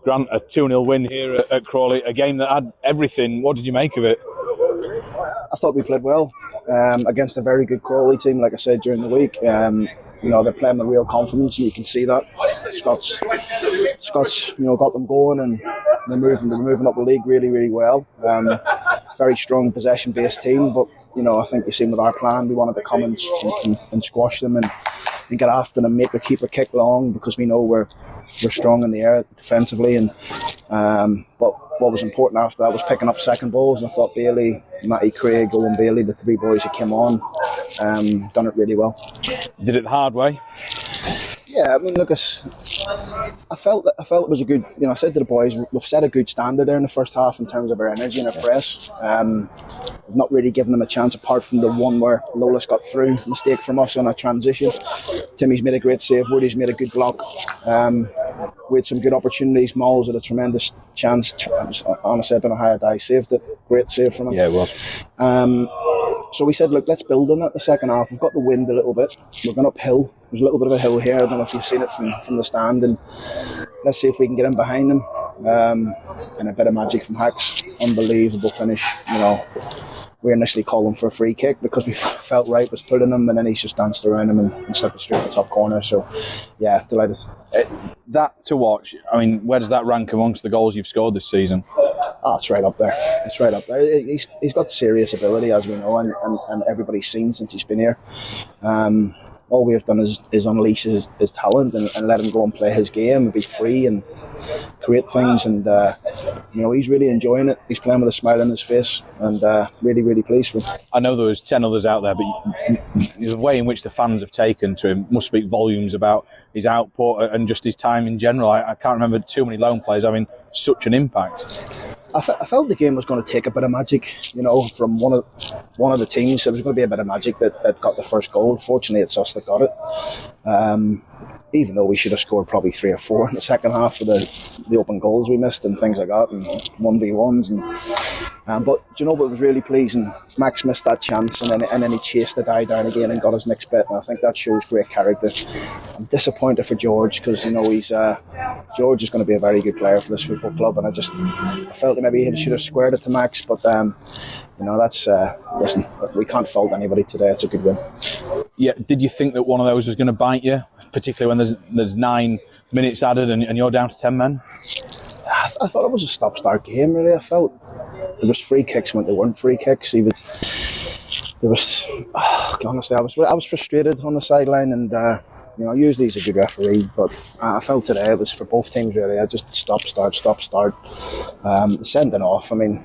Grant, a 2-0 win here at Crawley, a game that had everything. What did you make of it? I thought we played well against a very good Crawley team, like I said during the week. They're playing with real confidence, and you can see that. Scott's got them going, and they're moving up the league really, really well. Very strong possession-based team, but I think you've seen with our plan, we wanted to come and squash them and get after them, make their keeper kick long, because we know we're strong in the air defensively. But what was important after that was picking up second balls, and I thought Bailey, Matty, Craig, Owen Bailey, the three boys that came on, done it really well. Did it the hard way? Yeah, I mean, look, I felt it was a good. I said to the boys, we've set a good standard there in the first half in terms of our energy and our press. We've not really given them a chance, apart from the one where Lolas got through, mistake from us on a transition. Timmy's made a great save. Woody's made a good block. We had some good opportunities. Moles had a tremendous chance. Honestly, I don't know how I saved it. Great save from him. Yeah, it was. So we said, look, let's build on that the second half. We've got the wind a little bit. We're going uphill. There's a little bit of a hill here. I don't know if you've seen it from the stand. And let's see if we can get in behind them. And a bit of magic from Hacks. Unbelievable finish. We initially called him for a free kick because we felt right was putting him, and then he's just danced around him and stuck it straight in the top corner. So, yeah, delighted. That to watch, I mean, where does that rank amongst the goals you've scored this season? Oh, it's right up there. It's right up there. He's got serious ability, as we know, and everybody's seen since he's been here. All we have done is unleash his talent and let him go and play his game and be free and create things. And he's really enjoying it. He's playing with a smile on his face, and really, really pleased for him. I know there was 10 others out there, but the way in which the fans have taken to him must speak volumes about his output and just his time in general. I can't remember too many lone players having such an impact. I felt the game was going to take a bit of magic, from one of the teams. There was going to be a bit of magic that got the first goal. Fortunately, it's us that got it. Even though we should have scored probably 3 or 4 in the second half for the open goals we missed and things like that, and 1v1s. But do you know what was really pleasing? Max missed that chance, and then he chased the guy down again and got his next bit. And I think that shows great character. I'm disappointed for George, because George is going to be a very good player for this football club, and I felt that maybe he should have squared it to Max. But that's listen, we can't fault anybody today. It's a good win. Yeah, did you think that one of those was going to bite you, particularly when there's 9 minutes added and you're down to 10 men? I thought it was a stop-start game, really. I felt there was free kicks when there weren't free kicks. Honestly, I was frustrated on the sideline, and usually he's a good referee, but I felt today it was for both teams, really. I just stop, start. Sending off, I mean,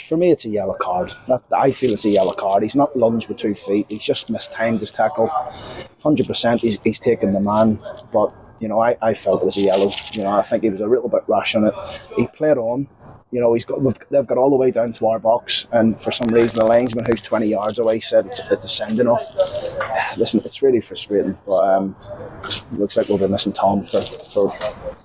for me, it's a yellow card. I feel it's a yellow card. He's not lunged with 2 feet. He's just mistimed his tackle. 100% he's taken the man, but I felt it was a yellow. I think he was a little bit rash on it. He played on. They've got all the way down to our box, and for some reason the linesman, who's 20 yards away, said it's a sending off. Listen, it's really frustrating, but it looks like we'll be missing Tom for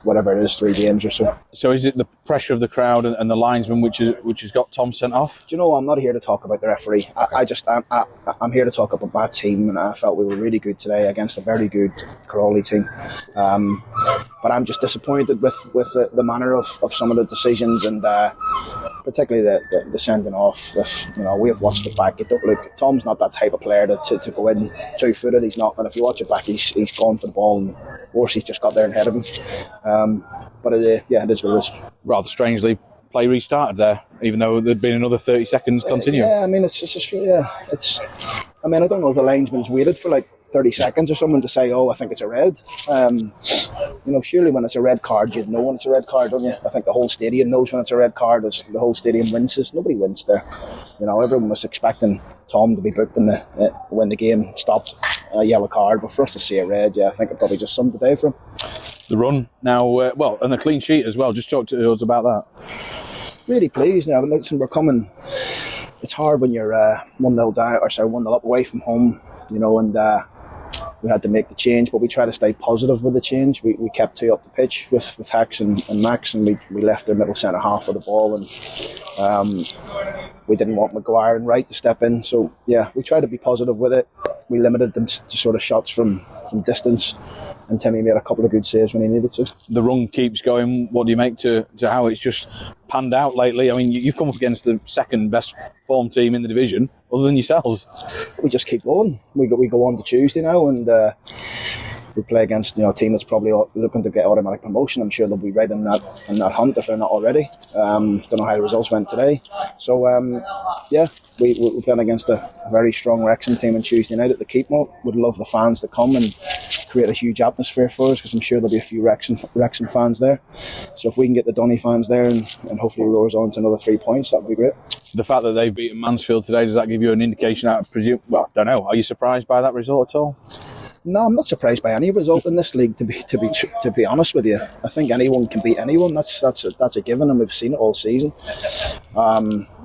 whatever it is, 3 games or so. So is it the pressure of the crowd and the linesman which has got Tom sent off? Do you know, I'm not here to talk about the referee. I'm here to talk about my team, and I felt we were really good today against a very good Crawley team. But I'm just disappointed with the manner of some of the decisions, and particularly the sending off. We have watched it back. Tom's not that type of player to go in 2-footed. He's not. And if you watch it back, he's gone for the ball, and Orsi's just got there and ahead of him. But it is what it is. Rather strangely, play restarted there, even though there'd been another 30 seconds continuing. I mean, it's just I mean, I don't know if the linesman's waited for like 30 seconds or someone to say, I think it's a red. Surely when it's a red card, you'd know when it's a red card, don't you? I think the whole stadium knows when it's a red card. The whole stadium winces. Nobody wins there. Everyone was expecting Tom to be booked when the game stopped, a yellow card. But for us to see a red, I think it probably just summed the day for him. The run now, and the clean sheet as well. Just talk to us about that. Really pleased now. Listen, we're coming. It's hard when you're 1-0 down, 1-0 up away from home, and we had to make the change, but we tried to stay positive with the change. We kept 2 up the pitch with Hacks and Max, and we left their middle centre half of the ball, and we didn't want Maguire and Wright to step in. So we tried to be positive with it. We limited them to sort of shots from distance. Timmy made a couple of good saves when he needed to. The run keeps going. What do you make to how it's just panned out lately? I mean, you've come up against the second best form team in the division, other than yourselves. We just keep going. We go on to Tuesday now, and we play against a team that's probably looking to get automatic promotion. I'm sure they'll be right in that hunt if they're not already. Don't know how the results went today. So we're playing against a very strong Wrexham team on Tuesday night at the Keepmoat. Would love the fans to come and create a huge atmosphere for us, because I'm sure there'll be a few Wrexham fans there. So if we can get the Donny fans there and hopefully roars on to another 3 points, that'd be great. The fact that they've beaten Mansfield today, does that give you an indication? I presume. Well, I don't know. Are you surprised by that result at all? No, I'm not surprised by any result in this league. To be honest with you, I think anyone can beat anyone. That's a given, and we've seen it all season.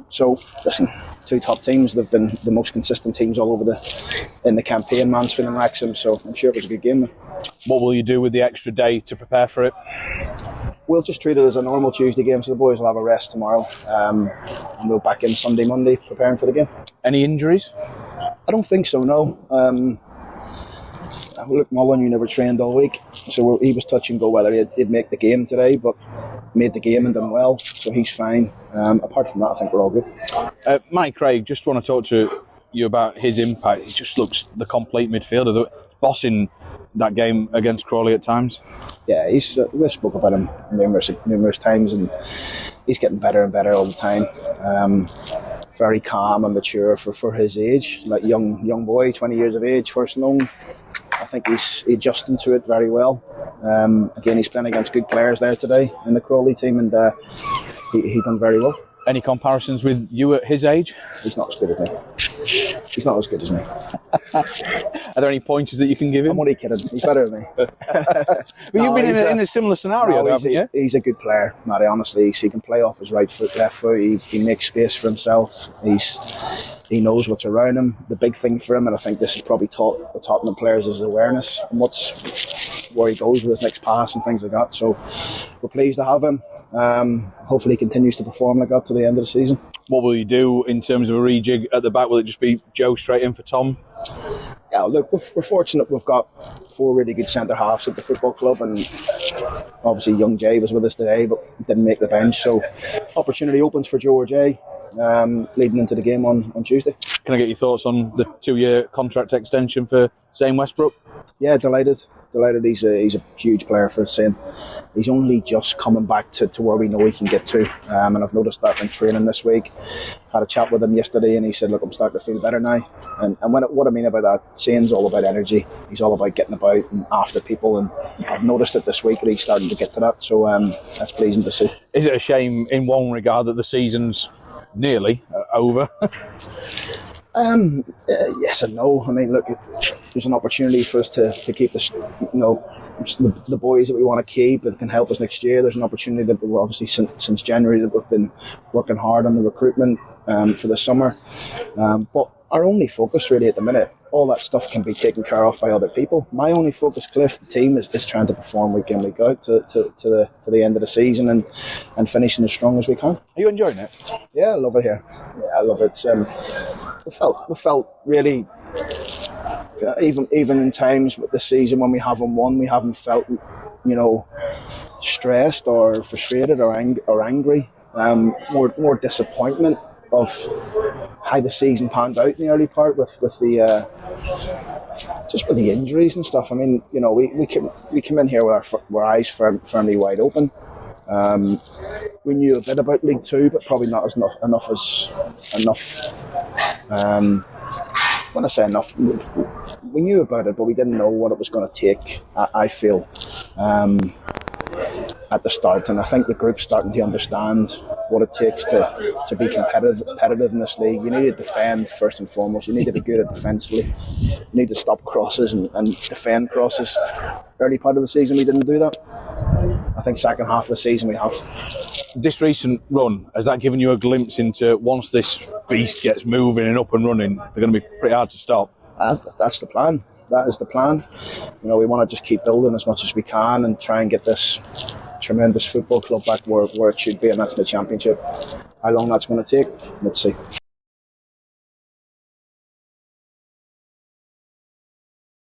So listen, 2 top teams. They've been the most consistent teams all over in the campaign, Mansfield and Wrexham. So I'm sure it was a good game. What will you do with the extra day to prepare for it? We'll just treat it as a normal Tuesday game, so the boys will have a rest tomorrow, and we'll back in Sunday, Monday, preparing for the game. Any injuries? I don't think so. No. Look, Molyneux never trained all week, so he was touch and go whether he'd make the game today, but made the game and done well, so he's fine. Apart from that, I think we're all good. Mike Craig, just want to talk to you about his impact. He just looks the complete midfielder, the boss in that game against Crawley at times. Yeah, we spoke about him numerous times, and he's getting better and better all the time. Very calm and mature for his age, like young boy, 20 years of age, first known. I think he's adjusting to it very well. Again, he's playing against good players there today in the Crawley team, and he done very well. Any comparisons with you at his age? He's not as good as me. He's not as good as me. Are there any pointers that you can give him? I'm only kidding. He's better than me. But you've been in a similar scenario, haven't you? He's a good player, Matty, honestly. He can play off his right foot, left foot. He makes space for himself. He knows what's around him. The big thing for him, and I think this has probably taught the Tottenham players, is awareness and where he goes with his next pass and things like that. So we're pleased to have him. Hopefully he continues to perform like that to the end of the season. What will you do in terms of a rejig at the back? Will it just be Joe straight in for Tom? Yeah, look, we're fortunate we've got 4 really good centre halves at the football club, and obviously young Jay was with us today but didn't make the bench, so opportunity opens for Joe or Jay leading into the game on Tuesday. Can I get your thoughts on the 2-year contract extension for Zane Westbrook? Yeah, delighted. He's a huge player for us, and he's only just coming back to where we know he can get to. And I've noticed that in training this week. Had a chat with him yesterday, and he said, "Look, I'm starting to feel better now." And what I mean about that, Zane's all about energy. He's all about getting about and after people. And I've noticed it this week that he's starting to get to that. So that's pleasing to see. Is it a shame in one regard that the season's nearly over? Yes and no. I mean, look, there's an opportunity for us to keep the boys that we want to keep that can help us next year. There's an opportunity that we've obviously since January that we've been working hard on the recruitment for the summer. But our only focus really at the minute, all that stuff can be taken care of by other people. My only focus, Cliff, the team is trying to perform week in, week out to the end of the season and finishing as strong as we can. Are you enjoying it? Yeah, I love it here. Yeah, I love it. We felt really, even in times with the season when we haven't won, we haven't felt, stressed or frustrated or angry. More disappointment of how the season panned out in the early part with the just with the injuries and stuff. I mean, we came in here with our eyes firmly wide open. We knew a bit about League Two, but probably not as enough. When I say enough, we knew about it, but we didn't know what it was going to take. I feel at the start, and I think the group's starting to understand what it takes to be competitive in this league. You need to defend first and foremost. You need to be good at defensively. You need to stop crosses and defend crosses. Early part of the season, we didn't do that. I think second half of the season we have. This recent run, has that given you a glimpse into once this beast gets moving and up and running, they're going to be pretty hard to stop? That's the plan. That is the plan. We want to just keep building as much as we can and try and get this tremendous football club back where it should be, and that's the Championship. How long that's going to take, let's see.